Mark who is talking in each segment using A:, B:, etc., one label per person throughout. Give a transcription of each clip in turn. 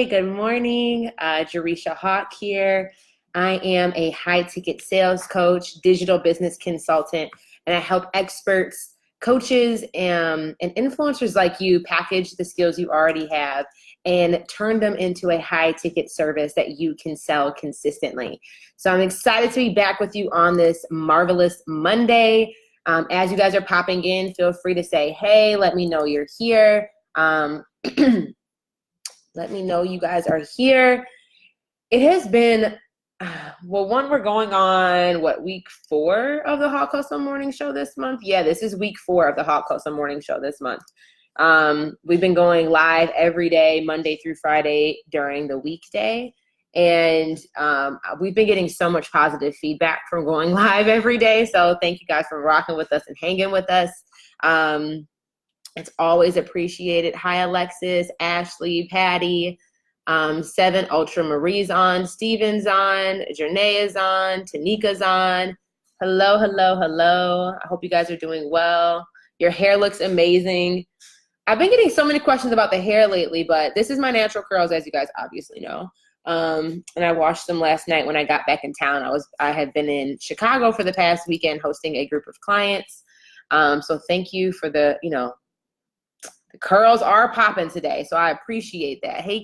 A: Good morning. Jerisha Hawk here. I am a high-ticket sales coach, digital business consultant, and I help experts, coaches, and influencers like you package the skills you already have and turn them into a high-ticket service that you can sell consistently. So I'm excited to be back with you on this marvelous Monday. As you guys are popping in, feel free to say, hey, let me know you're here. Let me know you guys are here. It has been, we're going on, week 4 of the Hawk Hustle Morning Show this month? Yeah, this is week 4 of the Hawk Hustle Morning Show this month. We've been going live every day, Monday through Friday during the weekday. And we've been getting so much positive feedback from going live every day. So thank you guys for rocking with us and hanging with us. It's always appreciated. Hi, Alexis, Ashley, Patty, 7 Ultra Marie's on, Steven's on, Janae is on, Tanika's on. Hello, hello, hello. I hope you guys are doing well. Your hair looks amazing. I've been getting so many questions about the hair lately, but this is my natural curls, as you guys obviously know. And I washed them last night when I got back in town. I had been in Chicago for the past weekend hosting a group of clients. So thank you for the curls are popping today, so I appreciate that. Hey,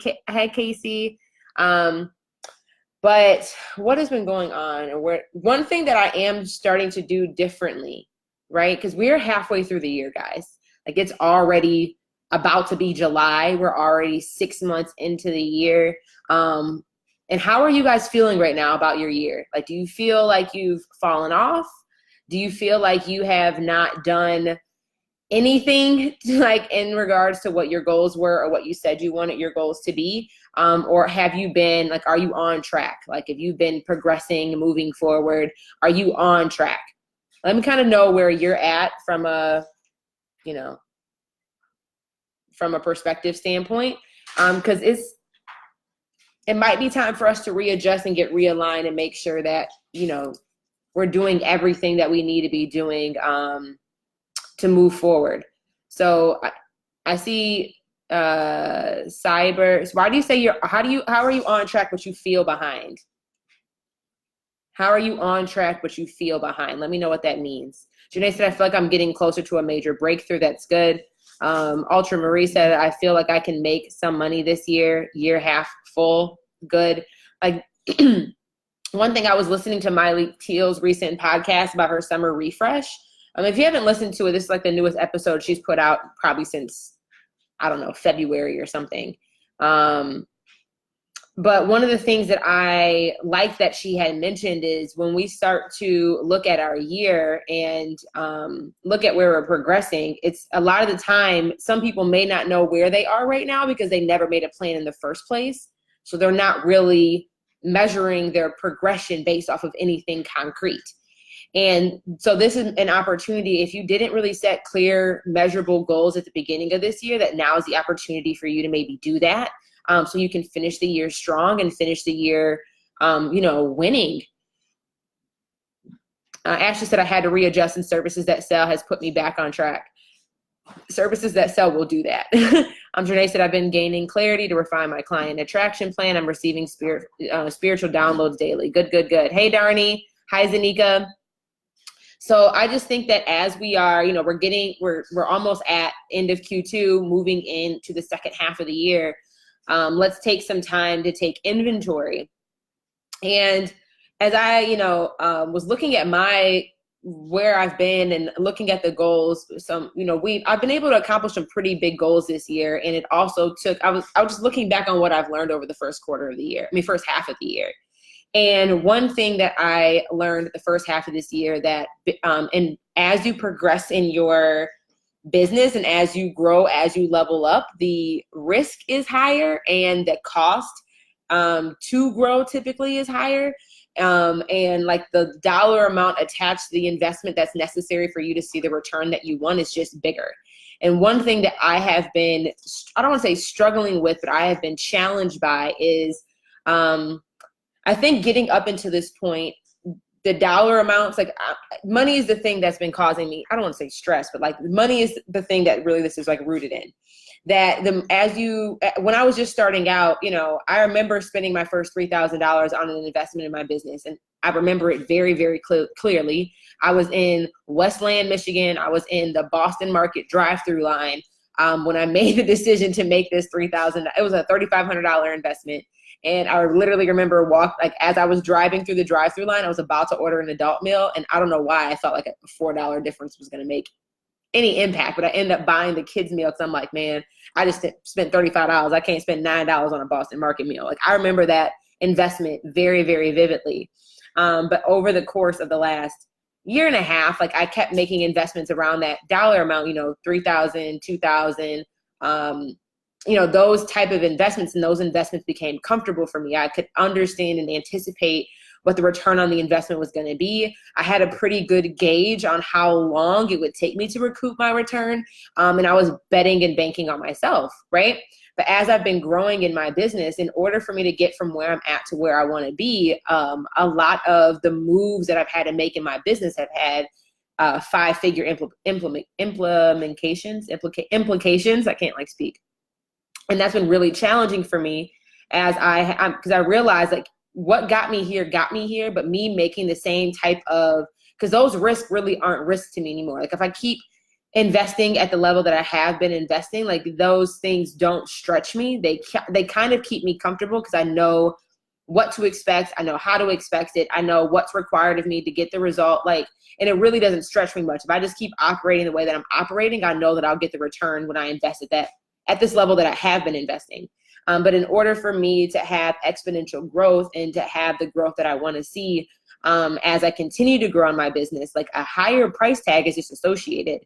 A: Casey. But what has been going on? And one thing that I am starting to do differently, right? Because we're halfway through the year, guys. Like, it's already about to be July. We're already 6 months into the year. And how are you guys feeling right now about your year? Like, do you feel like you've fallen off? Do you feel like you have not done anything like in regards to what your goals were or what you said you wanted your goals to be? Or have you been like, are you on track? Like, if you've been progressing, moving forward, are you on track? Let me kind of know where you're at from a perspective standpoint. Because it might be time for us to readjust and get realigned and make sure that, we're doing everything that we need to be doing, to move forward. So I see cyber. So why do you say how are you on track but you feel behind? How are you on track but you feel behind? Let me know what that means. Janae said, I feel like I'm getting closer to a major breakthrough. That's good. Ultra Marie said, I feel like I can make some money this year half full. Good. Like, one thing, I was listening to Myleik Teele's recent podcast about her summer refresh. If you haven't listened to it, this is like the newest episode she's put out probably since, I don't know, February or something. But one of the things that I like that she had mentioned is when we start to look at our year and look at where we're progressing, it's a lot of the time, some people may not know where they are right now because they never made a plan in the first place. So they're not really measuring their progression based off of anything concrete. And so this is an opportunity, if you didn't really set clear, measurable goals at the beginning of this year, that now is the opportunity for you to maybe do that, so you can finish the year strong and finish the year, winning. Ashley said, I had to readjust, and Services That Sell has put me back on track. Services That Sell will do that. Janae said, I've been gaining clarity to refine my client attraction plan. I'm receiving spiritual downloads daily. Good, good, good. Hey, Darnie. Hi, Zanika. So I just think that as we are, we're almost at end of Q2, moving into the second half of the year. Let's take some time to take inventory. And as I, was looking at where I've been and looking at the goals, I've been able to accomplish some pretty big goals this year. And it also I was just looking back on what I've learned over the first half of the year. And one thing that I learned the first half of this year that, and as you progress in your business and as you grow, as you level up, the risk is higher and the cost to grow typically is higher. And like the dollar amount attached to the investment that's necessary for you to see the return that you want is just bigger. And one thing that I have been, I don't want to say struggling with, but I have been challenged by is, I think getting up into this point, the dollar amounts, like money is the thing that's been causing me, I don't want to say stress, but like money is the thing that really this is like rooted in. That when I was just starting out, you know, I remember spending my first $3,000 on an investment in my business. And I remember it very, very clearly. I was in Westland, Michigan. I was in the Boston Market drive-through line when I made the decision to make this $3,000. It was a $3,500 investment. And I literally remember as I was driving through the drive-through line, I was about to order an adult meal. And I don't know why I felt like a $4 difference was going to make any impact, but I ended up buying the kids meal because I'm like, man, I just spent $35. I can't spend $9 on a Boston Market meal. Like, I remember that investment very, very vividly. But over the course of the last year and a half, like, I kept making investments around that dollar amount, you know, $3,000, $2,000, you know, those type of investments, and those investments became comfortable for me. I could understand and anticipate what the return on the investment was going to be. I had a pretty good gauge on how long it would take me to recoup my return. And I was betting and banking on myself, right? But as I've been growing in my business, in order for me to get from where I'm at to where I want to be, a lot of the moves that I've had to make in my business have had five-figure implications. I can't like speak. And that's been really challenging for me because I realized, like, what got me here, but me making the same type of, because those risks really aren't risks to me anymore. Like, if I keep investing at the level that I have been investing, like, those things don't stretch me. They kind of keep me comfortable because I know what to expect. I know how to expect it. I know what's required of me to get the result. Like, and it really doesn't stretch me much. If I just keep operating the way that I'm operating, I know that I'll get the return when I invest at this level that I have been investing. But in order for me to have exponential growth and to have the growth that I want to see as I continue to grow on my business, like, a higher price tag is just associated,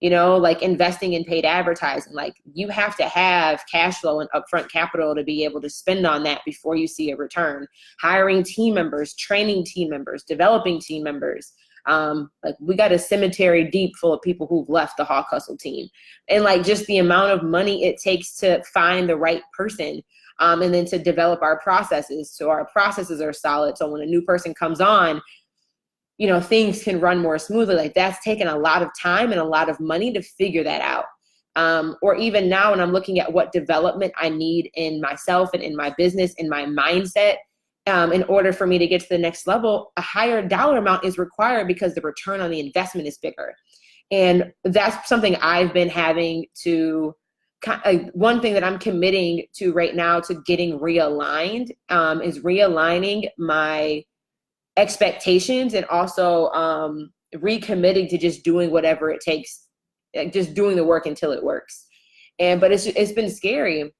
A: you know, like investing in paid advertising. Like, you have to have cash flow and upfront capital to be able to spend on that before you see a return. Hiring team members, training team members, developing team members. Like, we got a cemetery deep full of people who've left the Hawk Hustle team, and like, just the amount of money it takes to find the right person, and then to develop our processes so our processes are solid. So when a new person comes on, you know, things can run more smoothly. Like, that's taken a lot of time and a lot of money to figure that out. Or even now, when I'm looking at what development I need in myself and in my business, in my mindset, in order for me to get to the next level, a higher dollar amount is required because the return on the investment is bigger. And that's something I've been having to, one thing that I'm committing to right now to getting realigned is realigning my expectations, and also recommitting to just doing whatever it takes, just doing the work until it works. But it's been scary.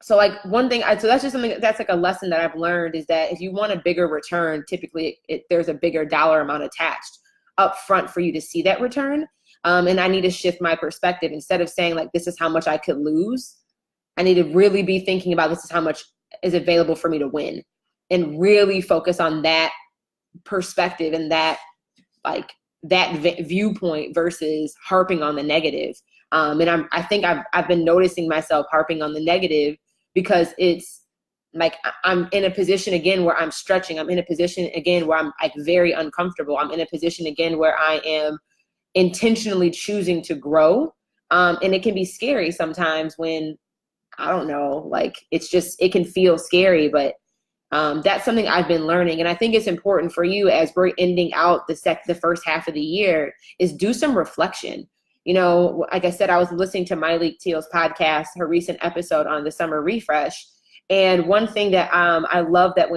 A: So like, one thing, so that's just something that's like a lesson that I've learned, is that if you want a bigger return, typically there's a bigger dollar amount attached up front for you to see that return. And I need to shift my perspective. Instead of saying, like, this is how much I could lose, I need to really be thinking about, this is how much is available for me to win, and really focus on that perspective and that viewpoint versus harping on the negative. And I think I've been noticing myself harping on the negative, because it's like, I'm in a position again where I'm stretching. I'm in a position again where I'm like very uncomfortable. I'm in a position again where I am intentionally choosing to grow. And it can be scary sometimes when, I don't know, like, it can feel scary, but that's something I've been learning. And I think it's important for you, as we're ending out the first half of the year, is do some reflection. You know, like I said, I was listening to Myleik Teele's podcast, her recent episode on the summer refresh. And one thing that I love that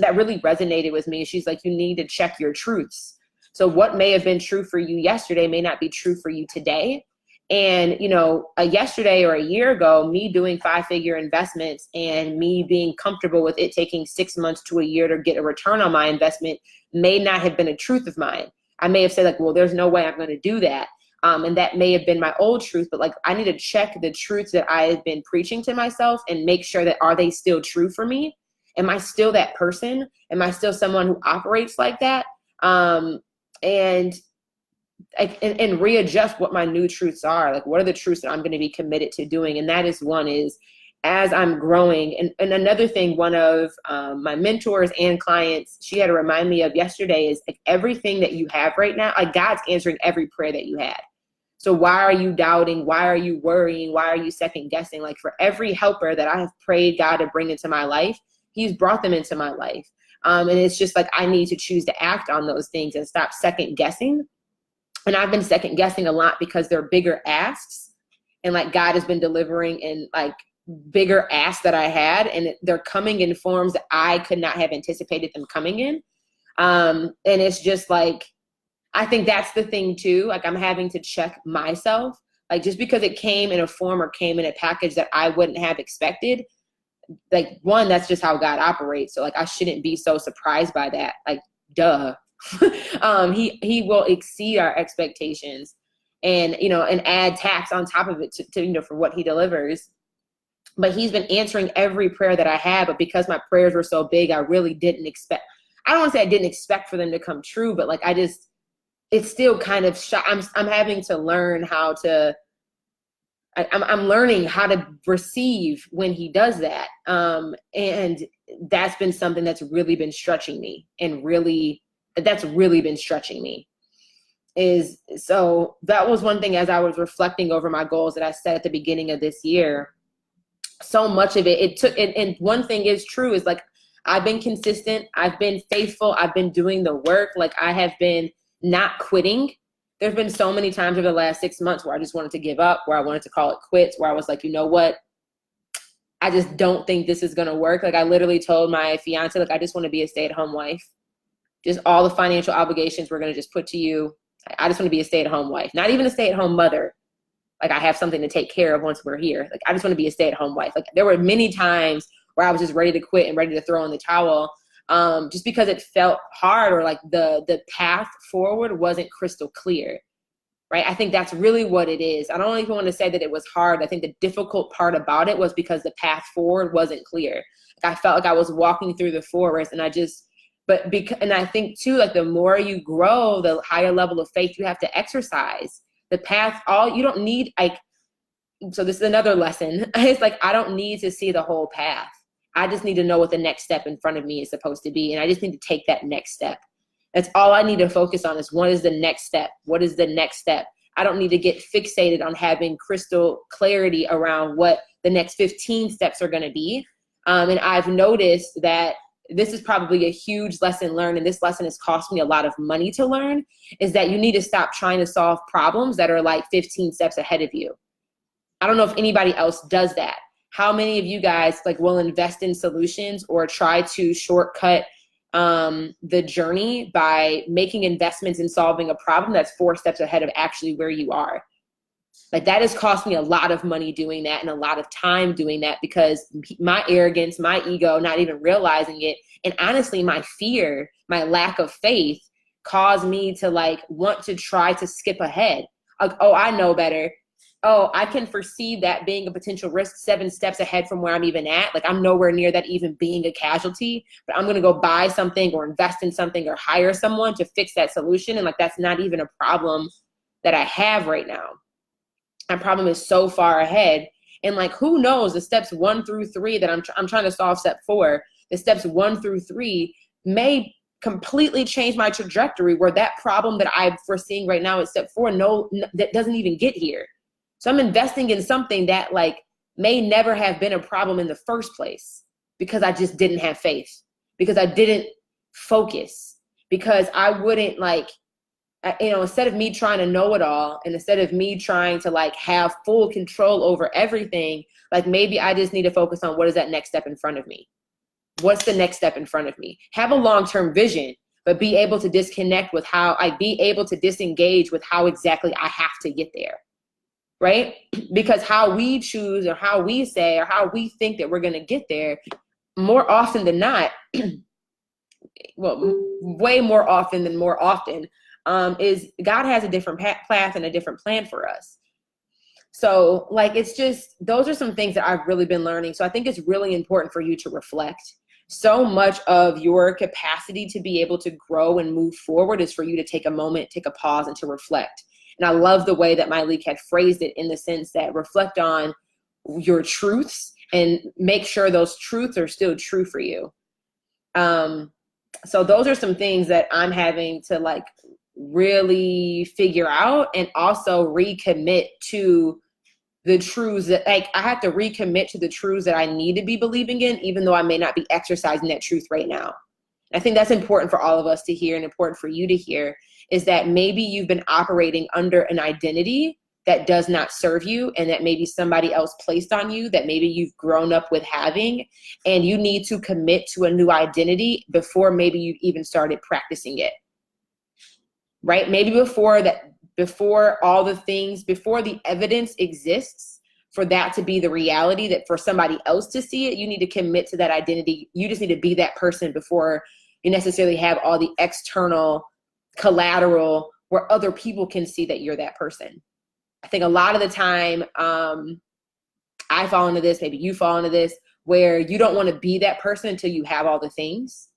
A: that really resonated with me, she's like, you need to check your truths. So what may have been true for you yesterday may not be true for you today. And, you know, yesterday or a year ago, me doing 5-figure investments and me being comfortable with it taking 6 months to a year to get a return on my investment may not have been a truth of mine. I may have said, like, well, there's no way I'm going to do that. And that may have been my old truth, but like, I need to check the truths that I've been preaching to myself and make sure that, are they still true for me? Am I still that person? Am I still someone who operates like that? And readjust what my new truths are. Like, what are the truths that I'm going to be committed to doing? And that is as I'm growing, and another thing, one of my mentors and clients, she had to remind me of yesterday is like everything that you have right now, like God's answering every prayer that you had. So why are you doubting? Why are you worrying? Why are you second guessing? Like for every helper that I have prayed God to bring into my life, he's brought them into my life. And it's just like, I need to choose to act on those things and stop second guessing. And I've been second guessing a lot because they're bigger asks, and like God has been delivering in like bigger asks that I had, and they're coming in forms that I could not have anticipated them coming in. And it's just like, I think that's the thing too. Like I'm having to check myself, like just because it came in a form or came in a package that I wouldn't have expected. Like one, that's just how God operates. So like, I shouldn't be so surprised by that. Like, duh. He will exceed our expectations, and, you know, and add tax on top of it to, you know, for what he delivers. But he's been answering every prayer that I had, but because my prayers were so big, I really didn't expect, I don't want to say I didn't expect for them to come true, but like, it's still kind of, I'm having to learn how to, I'm learning how to receive when he does that. And that's been something that's really been stretching me, and that's really been stretching me. So that was one thing as I was reflecting over my goals that I set at the beginning of this year. So much of it took, and one thing is true is like, I've been consistent. I've been faithful. I've been doing the work. Like I have been not quitting. There's been so many times over the last 6 months where I just wanted to give up, where I wanted to call it quits, where I was like, you know what? I just don't think this is going to work. Like I literally told my fiance, like, I just want to be a stay-at-home wife. Just all the financial obligations we're going to just put to you. I just want to be a stay-at-home wife, not even a stay-at-home mother. Like I have something to take care of once we're here. Like I just want to be a stay-at-home wife. Like there were many times where I was just ready to quit and ready to throw in the towel, just because it felt hard, or like the path forward wasn't crystal clear, right? I think that's really what it is. I don't even want to say that it was hard. I think the difficult part about it was because the path forward wasn't clear. Like I felt like I was walking through the forest, and and I think too, like the more you grow, the higher level of faith you have to exercise. The path, you don't need, like, so this is another lesson. It's like, I don't need to see the whole path. I just need to know what the next step in front of me is supposed to be. And I just need to take that next step. That's all I need to focus on is, what is the next step? What is the next step? I don't need to get fixated on having crystal clarity around what the next 15 steps are going to be. And I've noticed that this is probably a huge lesson learned, and this lesson has cost me a lot of money to learn, is that you need to stop trying to solve problems that are like 15 steps ahead of you. I don't know if anybody else does that. How many of you guys like will invest in solutions or try to shortcut the journey by making investments in solving a problem that's 4 steps ahead of actually where you are? Like that has cost me a lot of money doing that, and a lot of time doing that, because my arrogance, my ego, not even realizing it, and honestly my fear, my lack of faith caused me to like want to try to skip ahead. Like, oh, I know better. Oh, I can foresee that being a potential risk 7 steps ahead from where I'm even at. Like I'm nowhere near that even being a casualty, but I'm going to go buy something or invest in something or hire someone to fix that solution. And like, that's not even a problem that I have right now. My problem is so far ahead. And like, who knows, the steps 1 through 3 that I'm trying to solve step 4, the steps 1 through 3 may completely change my trajectory, where that problem that I'm foreseeing right now at step 4, that doesn't even get here. So I'm investing in something that like may never have been a problem in the first place, because I just didn't have faith, because I didn't focus, because I wouldn't like, instead of me trying to know it all, and instead of me trying to like have full control over everything, like maybe I just need to focus on what is that next step in front of me? What's the next step in front of me? Have a long-term vision, but be able to disengage with how exactly I have to get there, right? Because how we choose or how we say or how we think that we're going to get there, more often than not, well, way more often than more often, is God has a different path and a different plan for us. So like, it's just, those are some things that I've really been learning. So I think it's really important for you to reflect. So much of your capacity to be able to grow and move forward is for you to take a moment, take a pause, and to reflect. And I love the way that Myleik had phrased it, in the sense that reflect on your truths and make sure those truths are still true for you. So those are some things that I'm having to like really figure out, and also recommit to the truths that, like, I have to recommit to the truths that I need to be believing in, even though I may not be exercising that truth right now. I think that's important for all of us to hear, and important for you to hear, is that maybe you've been operating under an identity that does not serve you, and that maybe somebody else placed on you, that maybe you've grown up with having, and you need to commit to a new identity before maybe you even started practicing it, right? Maybe before all the things, before the evidence exists for that to be the reality, that for somebody else to see it, you need to commit to that identity. You just need to be that person before you necessarily have all the external collateral where other people can see that you're that person. I think a lot of the time, I fall into this, maybe you fall into this, where you don't want to be that person until you have all the things,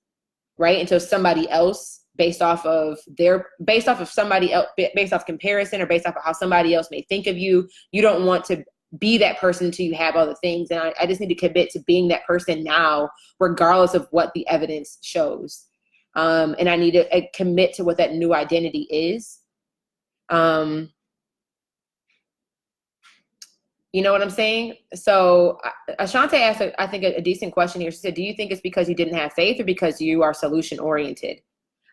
A: right? Until somebody else, based off somebody else, based off comparison, or based off of how somebody else may think of you, you don't want to be that person until you have all the things. And I just need to commit to being that person now, regardless of what the evidence shows. And I need to commit to what that new identity is. You know what I'm saying? So Ashante asked, I think, a decent question here. She said, do you think it's because you didn't have faith, or because you are solution oriented?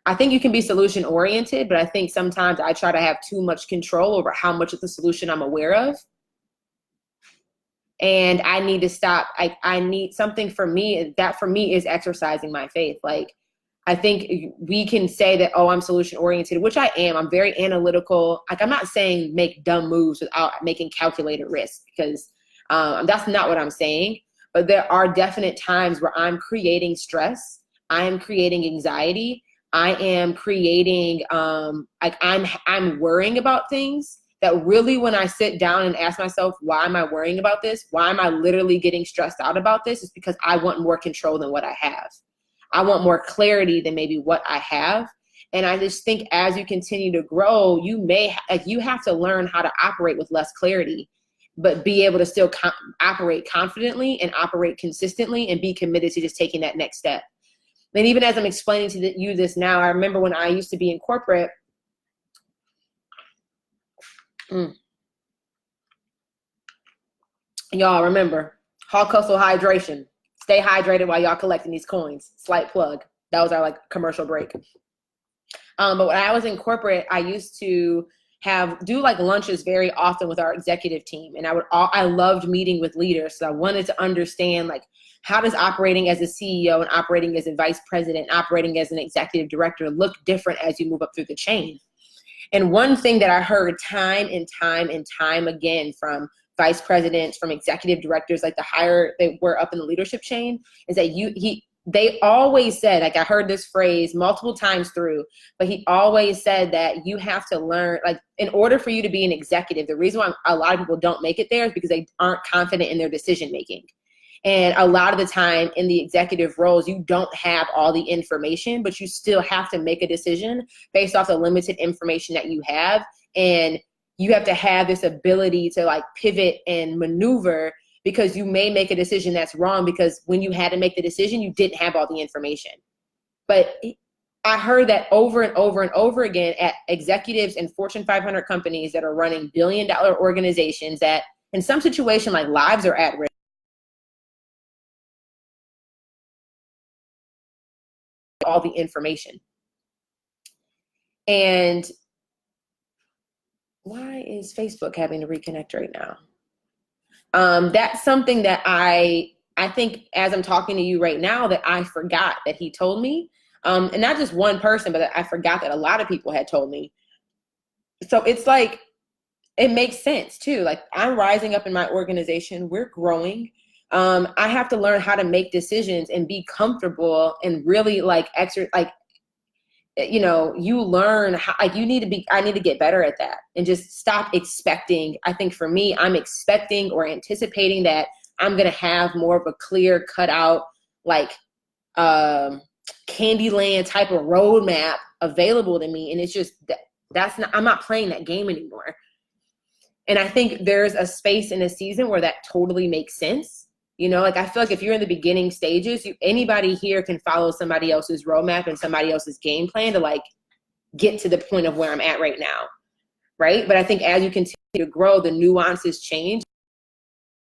A: I think you can be solution oriented, but I think sometimes I try to have too much control over how much of the solution I'm aware of. And I need to stop. I need something for me. That for me is exercising my faith. Like, I think we can say that, oh, I'm solution oriented, which I am. I'm very analytical. Like, I'm not saying make dumb moves without making calculated risk, because that's not what I'm saying. But there are definite times where I'm creating stress. I am creating anxiety. I am creating, I'm worrying about things that really, when I sit down and ask myself, why am I worrying about this? Why am I literally getting stressed out about this? It's because I want more control than what I have. I want more clarity than maybe what I have. And I just think as you continue to grow, you have to learn how to operate with less clarity, but be able to still operate confidently and operate consistently, and be committed to just taking that next step. And even as I'm explaining to you this now, I remember when I used to be in corporate. Y'all remember, Hawk Hustle hydration. Stay hydrated while y'all collecting these coins. Slight plug. That was our like commercial break. But when I was in corporate, I used to do like lunches very often with our executive team. And I loved meeting with leaders. So I wanted to understand, like, how does operating as a CEO and operating as a vice president, operating as an executive director look different as you move up through the chain? And one thing that I heard time and time and time again from vice presidents, from executive directors, like the higher they were up in the leadership chain, is that they always said, like, I heard this phrase multiple times through, but he always said that you have to learn, like, in order for you to be an executive, the reason why a lot of people don't make it there is because they aren't confident in their decision making. And a lot of the time in the executive roles, you don't have all the information, but you still have to make a decision based off the limited information that you have. And you have to have this ability to like pivot and maneuver, because you may make a decision that's wrong, because when you had to make the decision, you didn't have all the information. But I heard that over and over and over again at executives in Fortune 500 companies that are running billion-dollar organizations that in some situation, like, lives are at risk. All the information. And why is Facebook having to reconnect right now? That's something that I think, as I'm talking to you right now, that I forgot that he told me. And not just one person, but I forgot that a lot of people had told me. So it's like, it makes sense too. Like, I'm rising up in my organization. We're growing. I have to learn how to make decisions and be comfortable and really you learn how, like, I need to get better at that and just stop expecting. I think for me, I'm expecting or anticipating that I'm going to have more of a clear cut out, like, Candyland type of roadmap available to me. And it's just, I'm not playing that game anymore. And I think there's a space in a season where that totally makes sense. You know, like I feel like if you're in the beginning stages, anybody here can follow somebody else's roadmap and somebody else's game plan to like get to the point of where I'm at right now, right? But I think as you continue to grow, the nuances change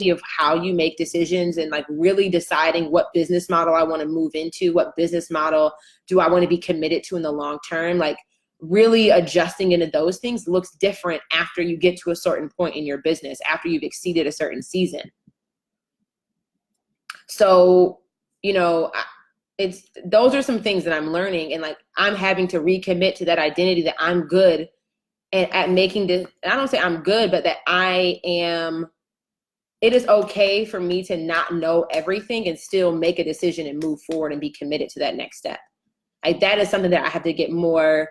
A: of how you make decisions and like really deciding what business model I want to move into, what business model do I want to be committed to in the long term. Like really adjusting into those things looks different after you get to a certain point in your business, after you've exceeded a certain season. So, you know, those are some things that I'm learning, and like I'm having to recommit to that identity that I'm good at making this. I don't say I'm good, but that it is okay for me to not know everything and still make a decision and move forward and be committed to that next step. Like that is something that I have to get more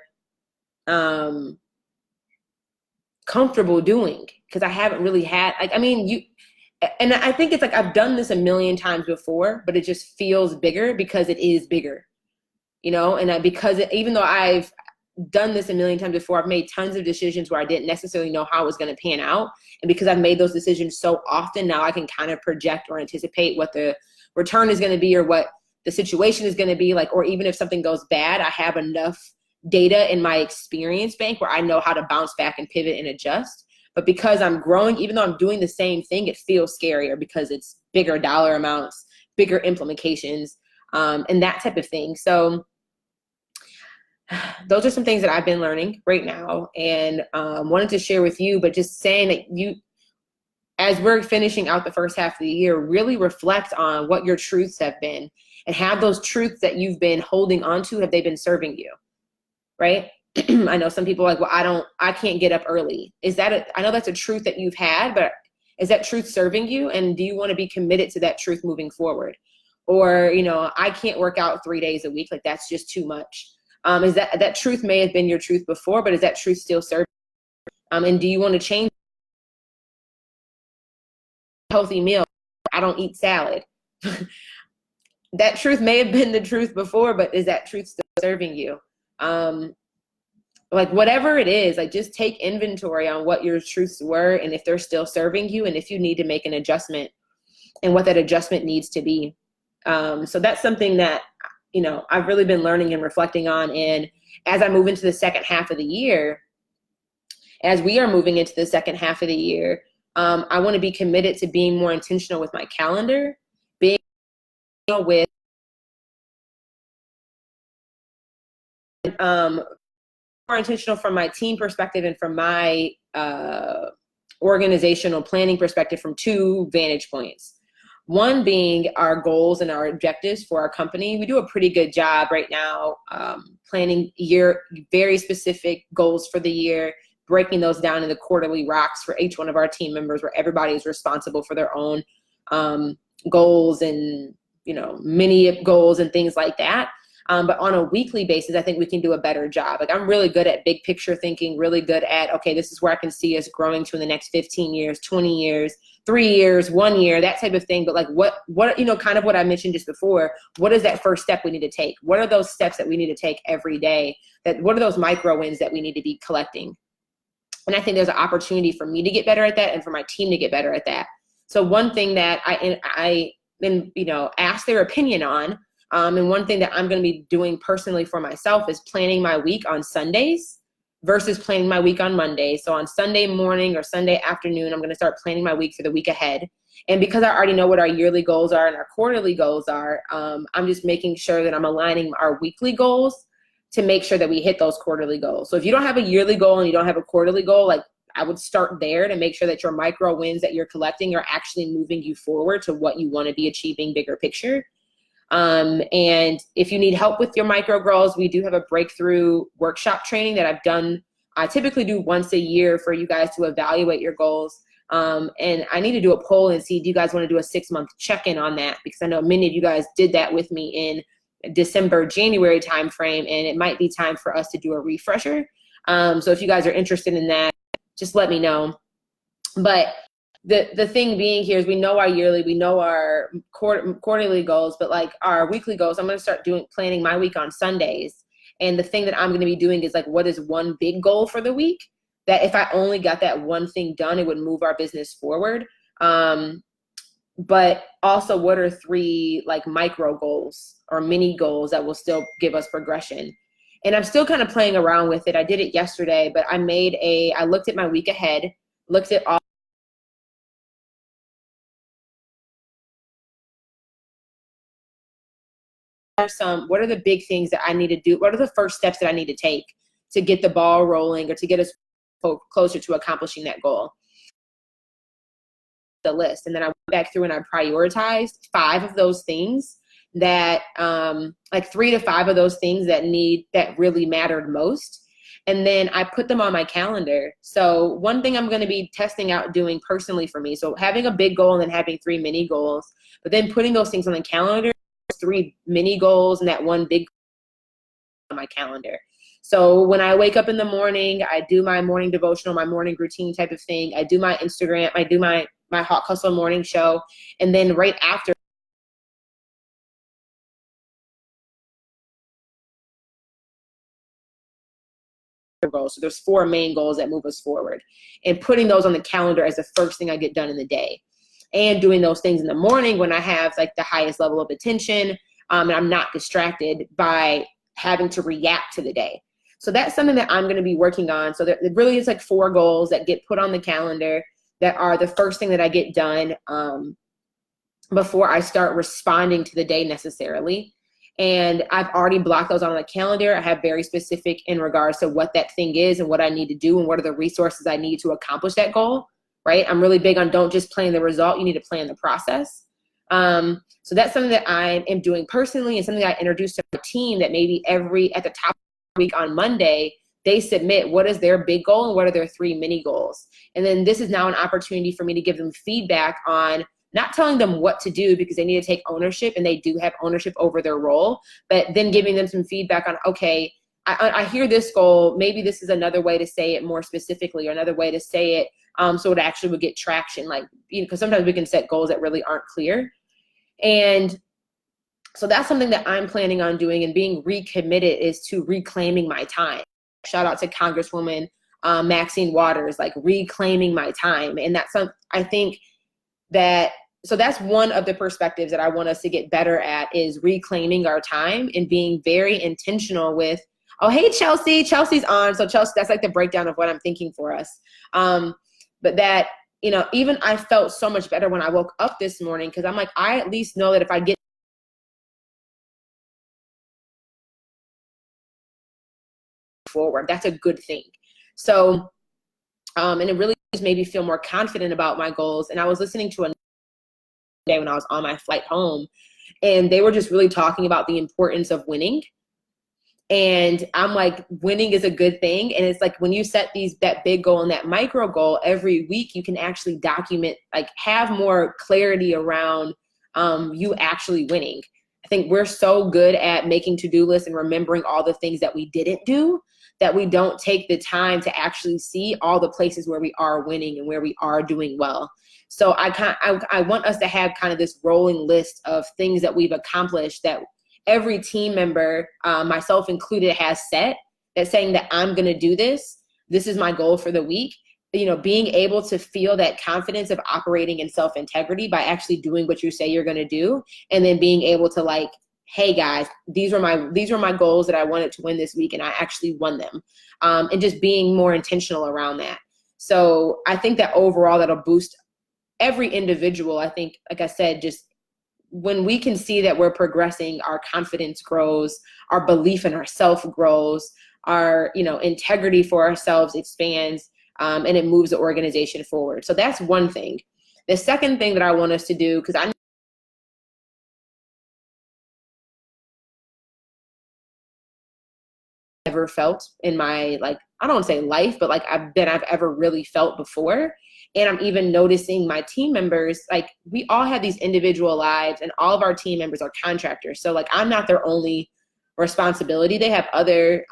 A: comfortable doing, because I haven't really had, like, I mean, and I think it's like I've done this a million times before, but it just feels bigger because it is bigger, you know? And even though I've done this a million times before, I've made tons of decisions where I didn't necessarily know how it was going to pan out. And because I've made those decisions so often, now I can kind of project or anticipate what the return is going to be or what the situation is going to be like, or even if something goes bad, I have enough data in my experience bank where I know how to bounce back and pivot and adjust. But because I'm growing, even though I'm doing the same thing, it feels scarier because it's bigger dollar amounts, bigger implications, and that type of thing. So those are some things that I've been learning right now and wanted to share with you, but just saying that as we're finishing out the first half of the year, really reflect on what your truths have been and have those truths that you've been holding on to, have they been serving you, right? I know some people are like, well, I can't get up early. I know that's a truth that you've had, but is that truth serving you? And do you want to be committed to that truth moving forward? Or, you know, I can't work out 3 days a week. Like that's just too much. Is that truth may have been your truth before, but is that truth still serving you? And do you want to change a healthy meal? I don't eat salad. That truth may have been the truth before, but is that truth still serving you? Like whatever it is, like just take inventory on what your truths were and if they're still serving you and if you need to make an adjustment and what that adjustment needs to be. So that's something that, you know, I've really been learning and reflecting on. And as I move into the second half of the year, as we are moving into the second half of the year, I want to be committed to being more intentional with my calendar, being with more intentional from my team perspective and from my organizational planning perspective from 2 vantage points. One being our goals and our objectives for our company. We do a pretty good job right now planning very specific goals for the year, breaking those down into quarterly rocks for each one of our team members where everybody is responsible for their own goals and, you know, mini goals and things like that. But on a weekly basis, I think we can do a better job. Like I'm really good at big picture thinking, really good at, okay, this is where I can see us growing to in the next 15 years, 20 years, 3 years, 1 year, that type of thing. But like what, you know, kind of what I mentioned just before, what is that first step we need to take? What are those steps that we need to take every day? What are those micro wins that we need to be collecting? And I think there's an opportunity for me to get better at that and for my team to get better at that. So one thing that I you know, ask their opinion on, and one thing that I'm going to be doing personally for myself is planning my week on Sundays versus planning my week on Mondays. So on Sunday morning or Sunday afternoon, I'm going to start planning my week for the week ahead. And because I already know what our yearly goals are and our quarterly goals are, I'm just making sure that I'm aligning our weekly goals to make sure that we hit those quarterly goals. So if you don't have a yearly goal and you don't have a quarterly goal, like I would start there to make sure that your micro wins that you're collecting are actually moving you forward to what you want to be achieving bigger picture. And if you need help with your micro goals, we do have a breakthrough workshop training that I've done. I typically do once a year for you guys to evaluate your goals. And I need to do a poll and see, do you guys want to do a 6-month check-in on that? Because I know many of you guys did that with me in December, January timeframe, and it might be time for us to do a refresher. So if you guys are interested in that, just let me know. But the thing being here is we know our yearly, we know our quarterly goals, but like our weekly goals, I'm going to start planning my week on Sundays. And the thing that I'm going to be doing is like, what is one big goal for the week that if I only got that one thing done, it would move our business forward. but also what are 3 like micro goals or mini goals that will still give us progression. And I'm still kind of playing around with it. I did it yesterday, but I looked at my week ahead, looked at all what are the big things that I need to do? What are the first steps that I need to take to get the ball rolling or to get us closer to accomplishing that goal? The list. And then I went back through and I prioritized 5 of those things that like 3 to 5 of those things that really mattered most. And then I put them on my calendar. So one thing I'm going to be testing out doing personally for me, so having a big goal and then having 3 mini goals, but then putting those things on the calendar, 3 mini goals and that one big on my calendar. So when I wake up in the morning, I do my morning devotional, my morning routine type of thing. I do my Instagram, I do my Hot Hustle morning show. And then right after, goals. So there's 4 main goals that move us forward, and putting those on the calendar as the first thing I get done in the day, and doing those things in the morning when I have like the highest level of attention, and I'm not distracted by having to react to the day. So that's something that I'm going to be working on. So there really is like 4 goals that get put on the calendar that are the first thing that I get done before I start responding to the day necessarily. And I've already blocked those on the calendar. I have very specific in regards to what that thing is and what I need to do and what are the resources I need to accomplish that goal, right? I'm really big on don't just plan the result, you need to plan the process. So that's something that I am doing personally, and something I introduced to my team, that maybe at the top of the week on Monday, they submit what is their big goal and what are their 3 mini goals. And then this is now an opportunity for me to give them feedback on not telling them what to do, because they need to take ownership and they do have ownership over their role, but then giving them some feedback on, okay, I hear this goal, maybe this is another way to say it more specifically, or another way to say it so it actually would get traction. Like, because sometimes we can set goals that really aren't clear. And so that's something that I'm planning on doing, and being recommitted is to reclaiming my time. Shout out to Congresswoman Maxine Waters, like reclaiming my time. And that's I think so that's one of the perspectives that I want us to get better at, is reclaiming our time and being very intentional with, oh, hey, Chelsea's on. So Chelsea, that's like the breakdown of what I'm thinking for us. But that, even I felt so much better when I woke up this morning, because I'm like, I at least know that if I get forward, that's a good thing. So, and it really just made me feel more confident about my goals. And I was listening to a day when I was on my flight home, and they were just really talking about the importance of winning. And I'm like, winning is a good thing. And it's like, when you set that big goal and that micro goal every week, you can actually document, like have more clarity around you actually winning. I think we're so good at making to-do lists and remembering all the things that we didn't do, that we don't take the time to actually see all the places where we are winning and where we are doing well. So I want us to have kind of this rolling list of things that we've accomplished, that every team member, myself included, has set, that's saying that I'm going to do this. This is my goal for the week. Being able to feel that confidence of operating in self-integrity by actually doing what you say you're going to do. And then being able to, like, hey guys, these were my goals that I wanted to win this week, and I actually won them. And just being more intentional around that. So I think that overall that'll boost every individual. I think, like I said, just when we can see that we're progressing, our confidence grows, our belief in ourselves grows, our integrity for ourselves expands, and it moves the organization forward. So that's one thing. The second thing that I want us to do, because I ever felt in my, like, I don't want to say life, but like I've ever really felt before. And I'm even noticing my team members, like, we all have these individual lives, and all of our team members are contractors. So like, I'm not their only responsibility. They have other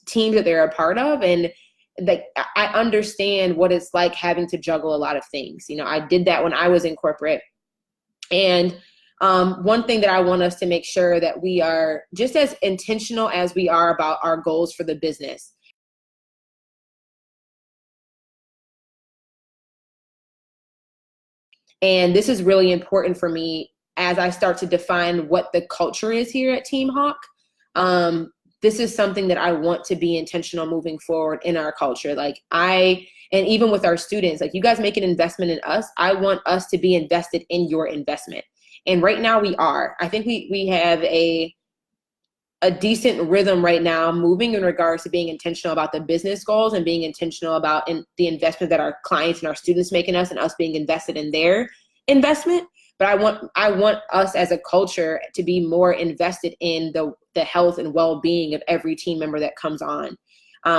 A: teams that they're a part of. And like, I understand what it's like having to juggle a lot of things. I did that when I was in corporate. And one thing that I want us to make sure that we are just as intentional as we are about our goals for the business. And this is really important for me as I start to define what the culture is here at Team Hawk. This is something that I want to be intentional moving forward in our culture. Like and even with our students, like you guys make an investment in us. I want us to be invested in your investment. And right now we are. I think we have a decent rhythm right now moving in regards to being intentional about the business goals and being intentional about the investment that our clients and our students make in us and us being invested in their investment. But I want us as a culture to be more invested in the health and well-being of every team member that comes on.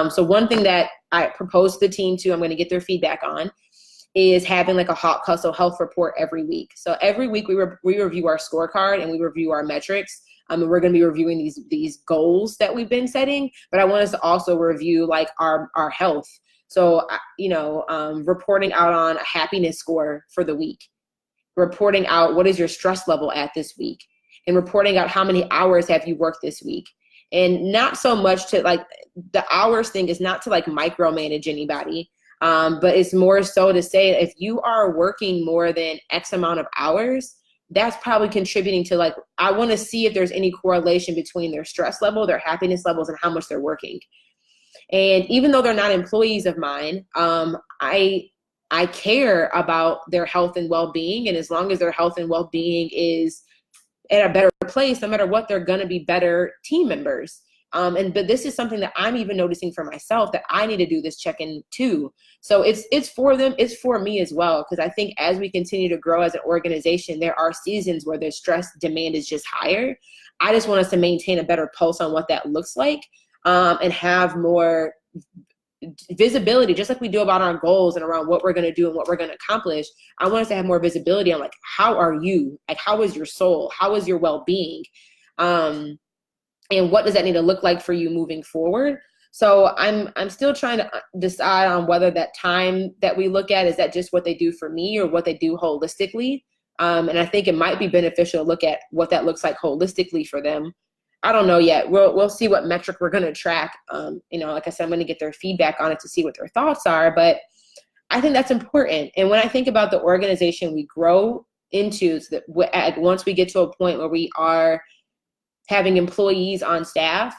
A: So one thing that I proposed to the team too, I'm going to get their feedback on, is having like a Hawk Hustle health report every week. So every week we review our scorecard and we review our metrics. And we're going to be reviewing these goals that we've been setting, but I want us to also review like our health. So, reporting out on a happiness score for the week, reporting out what is your stress level at this week, and reporting out how many hours have you worked this week. And not so much to like, the hours thing is not to like micromanage anybody, but it's more so to say if you are working more than X amount of hours, that's probably contributing to like, I want to see if there's any correlation between their stress level, their happiness levels, and how much they're working. And even though they're not employees of mine, I care about their health and well-being. And as long as their health and well-being is at a better place, no matter what, they're going to be better team members. But this is something that I'm even noticing for myself, that I need to do this check-in too. So it's for them, it's for me as well. Because I think as we continue to grow as an organization, there are seasons where the stress demand is just higher. I just want us to maintain a better pulse on what that looks like, and have more visibility, just like we do about our goals and around what we're going to do and what we're going to accomplish. I want us to have more visibility on like, how are you? Like, how is your soul? How is your well-being? And what does that need to look like for you moving forward? So I'm still trying to decide on whether that time that we look at, is that just what they do for me or what they do holistically? And I think it might be beneficial to look at what that looks like holistically for them. I don't know yet. We'll see what metric we're going to track. Like I said, I'm going to get their feedback on it to see what their thoughts are, but I think that's important. And when I think about the organization we grow into, so that once we get to a point where we are having employees on staff,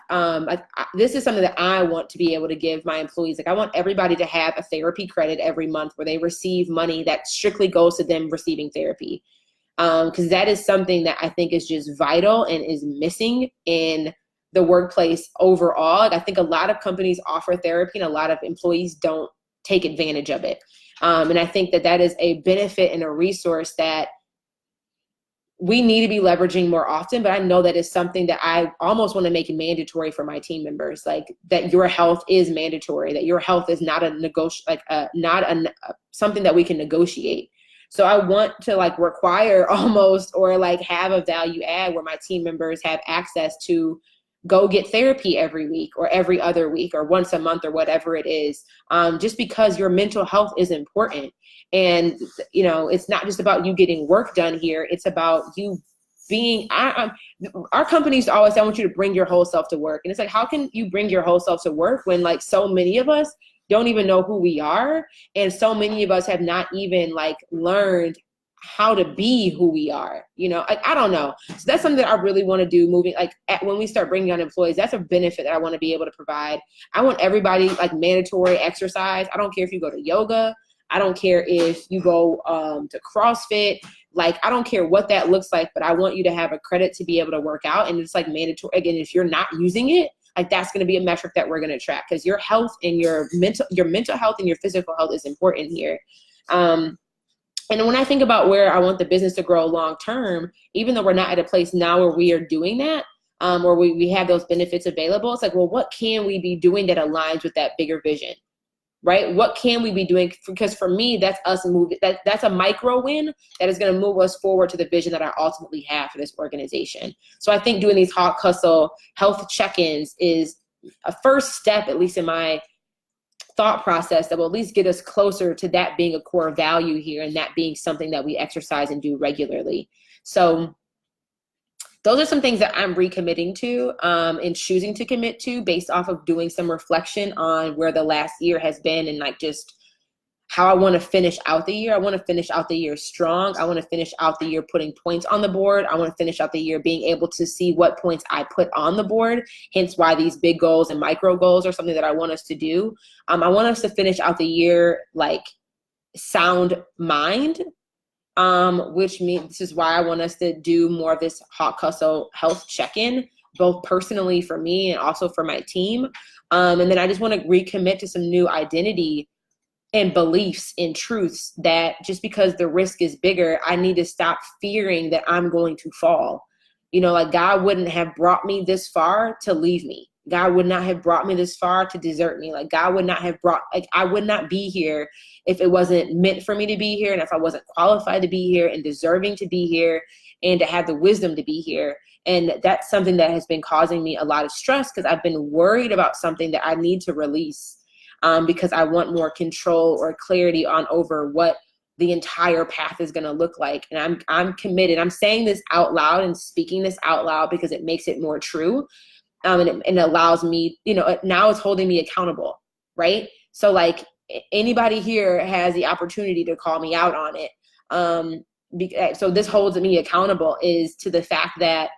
A: this is something that I want to be able to give my employees. Like, I want everybody to have a therapy credit every month where they receive money that strictly goes to them receiving therapy. Because that is something that I think is just vital and is missing in the workplace overall. Like, I think a lot of companies offer therapy and a lot of employees don't take advantage of it. And I think that is a benefit and a resource that we need to be leveraging more often. But I know that is something that I almost want to make mandatory for my team members, like that your health is mandatory, that your health is not something that we can negotiate. So I want to like require almost, or like have a value add where my team members have access to go get therapy every week or every other week or once a month or whatever it is, just because your mental health is important. And, it's not just about you getting work done here. It's about you being, our companies always say, I want you to bring your whole self to work. And it's like, how can you bring your whole self to work when like so many of us don't even know who we are? And so many of us have not even like learned how to be who we are, I don't know. So that's something that I really want to do moving, like when we start bringing on employees, that's a benefit that I want to be able to provide. I want everybody like mandatory exercise. I don't care if you go to yoga. I don't care if you go to CrossFit. Like, I don't care what that looks like, but I want you to have a credit to be able to work out. And it's like mandatory. Again, if you're not using it, like that's going to be a metric that we're going to track, because your health and your mental health and your physical health is important here. And when I think about where I want the business to grow long term, even though we're not at a place now where we are doing that, or we have those benefits available, it's like, well, what can we be doing that aligns with that bigger vision, right? What can we be doing? Because for me, that's us moving. That's a micro win that is going to move us forward to the vision that I ultimately have for this organization. So I think doing these Hawk Hustle health check-ins is a first step, at least in my thought process, that will at least get us closer to that being a core value here and that being something that we exercise and do regularly. So those are some things that I'm recommitting to and choosing to commit to based off of doing some reflection on where the last year has been, and like just how I want to finish out the year. I want to finish out the year strong. I want to finish out the year putting points on the board. I want to finish out the year being able to see what points I put on the board, hence why these big goals and micro goals are something that I want us to do. I want us to finish out the year like sound mind, which means this is why I want us to do more of this hot hustle health check-in, both personally for me and also for my team. And then I just want to recommit to some new identity and beliefs and truths that just because the risk is bigger, I need to stop fearing that I'm going to fall. You know, like God wouldn't have brought me this far to leave me. God would not have brought me this far to desert me. Like God would not have I would not be here if it wasn't meant for me to be here, and if I wasn't qualified to be here and deserving to be here and to have the wisdom to be here. And that's something that has been causing me a lot of stress because I've been worried about something that I need to release. Because I want more control or clarity on over what the entire path is going to look like. And I'm committed. I'm saying this out loud and speaking this out loud because it makes it more true. And it allows me, you know, now it's holding me accountable, right? So like anybody here has the opportunity to call me out on it. So this holds me accountable is to the fact that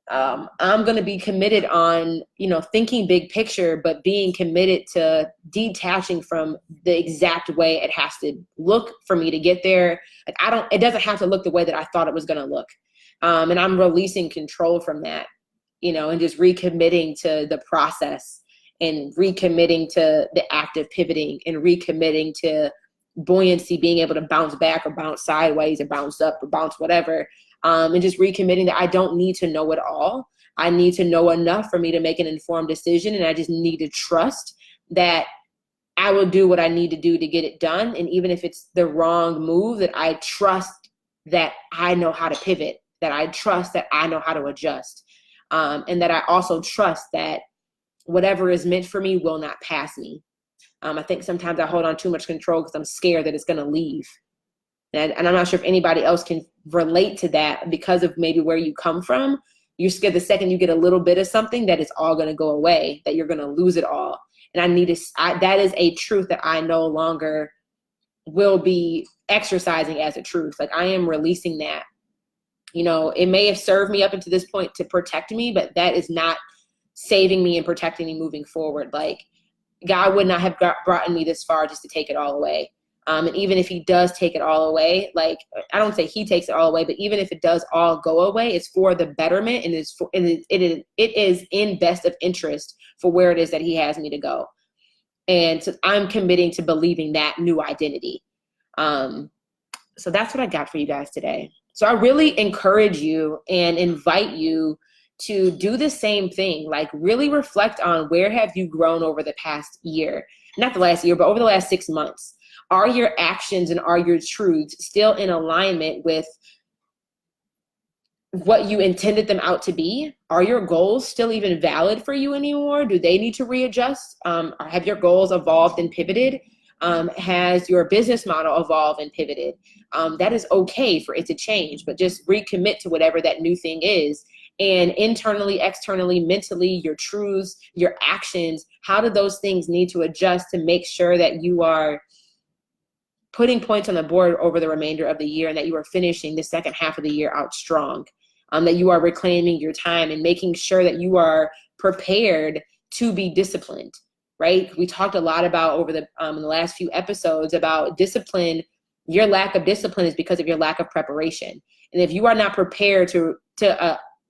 A: I'm going to be committed on, you know, thinking big picture, but being committed to detaching from the exact way it has to look for me to get there. Like it doesn't have to look the way that I thought it was going to look. And I'm releasing control from that, you know, and just recommitting to the process and recommitting to the act of pivoting and recommitting to buoyancy, being able to bounce back or bounce sideways or bounce up or bounce whatever. And just recommitting that I don't need to know it all. I need to know enough for me to make an informed decision. And I just need to trust that I will do what I need to do to get it done. And even if it's the wrong move, that I trust that I know how to pivot, that I trust that I know how to adjust. And that I also trust that whatever is meant for me will not pass me. I think sometimes I hold on too much control because I'm scared that it's going to leave. And I'm not sure if anybody else can relate to that because of maybe where you come from. You're scared the second you get a little bit of something that it's all going to go away, that you're going to lose it all. And that is a truth that I no longer will be exercising as a truth. Like I am releasing that. You know, it may have served me up until this point to protect me, but that is not saving me and protecting me moving forward. Like God would not have brought me this far just to take it all away. And even if he does take it all away, like I don't say he takes it all away, but even if it does all go away, it's for the betterment and it is in best of interest for where it is that he has me to go. And so I'm committing to believing that new identity. So that's what I got for you guys today. So I really encourage you and invite you to do the same thing. Like really reflect on where have you grown over the past year, not the last year, but over the last 6 months. Are your actions and are your truths still in alignment with what you intended them out to be? Are your goals still even valid for you anymore? Do they need to readjust? Have your goals evolved and pivoted? Has your business model evolved and pivoted? That is okay for it to change, but just recommit to whatever that new thing is. And internally, externally, mentally, your truths, your actions, how do those things need to adjust to make sure that you are putting points on the board over the remainder of the year and that you are finishing the second half of the year out strong, that you are reclaiming your time and making sure that you are prepared to be disciplined, right? We talked a lot about over in the last few episodes about discipline. Your lack of discipline is because of your lack of preparation. And if you are not prepared to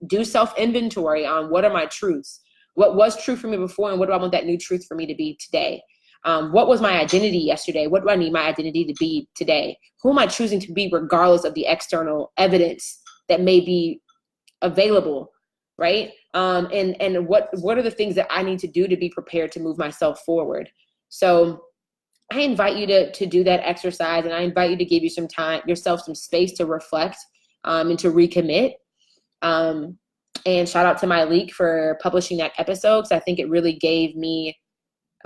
A: do self-inventory on what are my truths, what was true for me before, and what do I want that new truth for me to be today? What was my identity yesterday? What do I need my identity to be today? Who am I choosing to be regardless of the external evidence that may be available, right? And what are the things that I need to do to be prepared to move myself forward? So I invite you to do that exercise, and I invite you to give you some time, yourself some space to reflect and to recommit. And shout out to Myleik for publishing that episode, because I think it really gave me,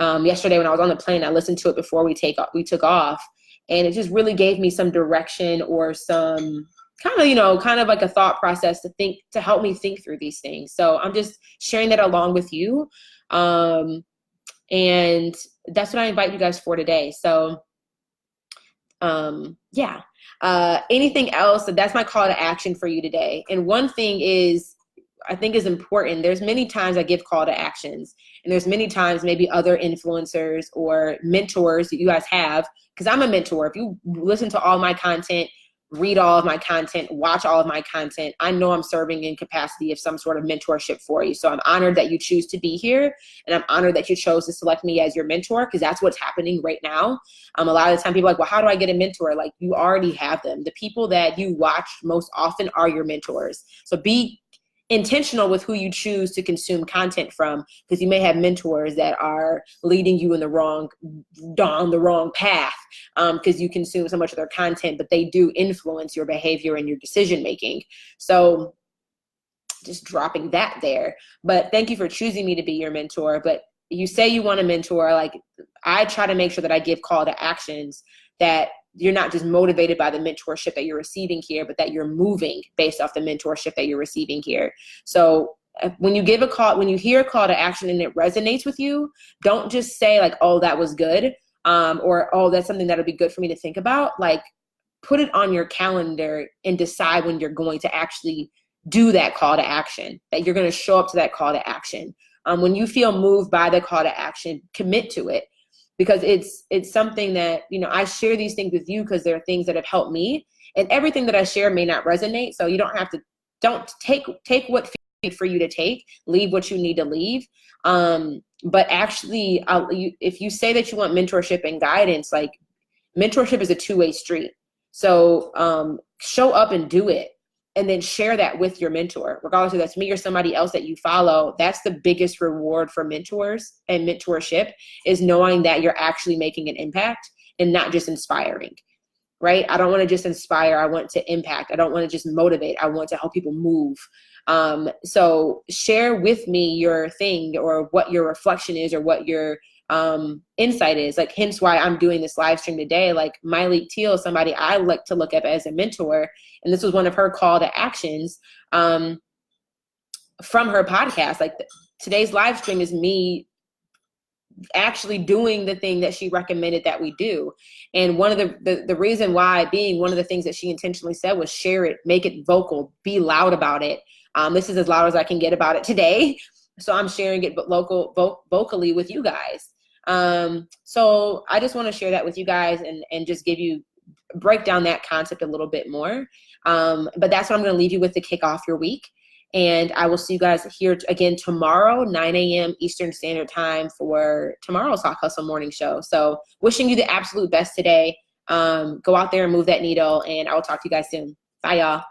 A: yesterday when I was on the plane, I listened to it before we took off, and it just really gave me some direction or some kind of like a thought process to help me think through these things. So I'm just sharing that along with you. And that's what I invite you guys for today. So Yeah. Anything else? That's my call to action for you today. And one thing is, I think is important. There's many times I give call to actions, and there's many times maybe other influencers or mentors that you guys have, because I'm a mentor. If you listen to all my content, read all of my content, watch all of my content, I know I'm serving in capacity of some sort of mentorship for you. So I'm honored that you choose to be here, and I'm honored that you chose to select me as your mentor, because that's what's happening right now. A lot of the time people are like, well, how do I get a mentor? Like, you already have them. The people that you watch most often are your mentors. So be intentional with who you choose to consume content from, because you may have mentors that are leading you in down the wrong path, because you consume so much of their content, but they do influence your behavior and your decision making. So just dropping that there. But thank you for choosing me to be your mentor. But you say you want a mentor, like, I try to make sure that I give call to actions, that you're not just motivated by the mentorship that you're receiving here, but that you're moving based off the mentorship that you're receiving here. So when you give a call, when you hear a call to action and it resonates with you, don't just say like, oh, that was good. Or, oh, that's something that'll be good for me to think about. Like, put it on your calendar and decide when you're going to actually do that call to action, that you're going to show up to that call to action. When you feel moved by the call to action, commit to it. Because it's something that, you know, I share these things with you because they're things that have helped me, and everything that I share may not resonate. So you don't take what feels for you to take, leave what you need to leave. But actually, if you say that you want mentorship and guidance, like, mentorship is a two-way street. So show up and do it, and then share that with your mentor, regardless if that's me or somebody else that you follow. That's the biggest reward for mentors and mentorship, is knowing that you're actually making an impact and not just inspiring, right? I don't want to just inspire. I want to impact. I don't want to just motivate. I want to help people move. So share with me your thing, or what your reflection is, or what your insight is. Like, hence why I'm doing this live stream today. Like, Myleik Teele, somebody I like to look up as a mentor, and this was one of her call to actions from her podcast. Like, today's live stream is me actually doing the thing that she recommended that we do. And one of the reason why being one of the things that she intentionally said was share it, make it vocal, be loud about it. This is as loud as I can get about it today. So I'm sharing it vocally with you guys. So I just want to share that with you guys, and just break down that concept a little bit more. But that's what I'm going to leave you with to kick off your week. And I will see you guys here again tomorrow, 9 a.m. Eastern Standard Time, for tomorrow's Hawk Hustle Morning Show. So wishing you the absolute best today. Go out there and move that needle, and I will talk to you guys soon. Bye, y'all.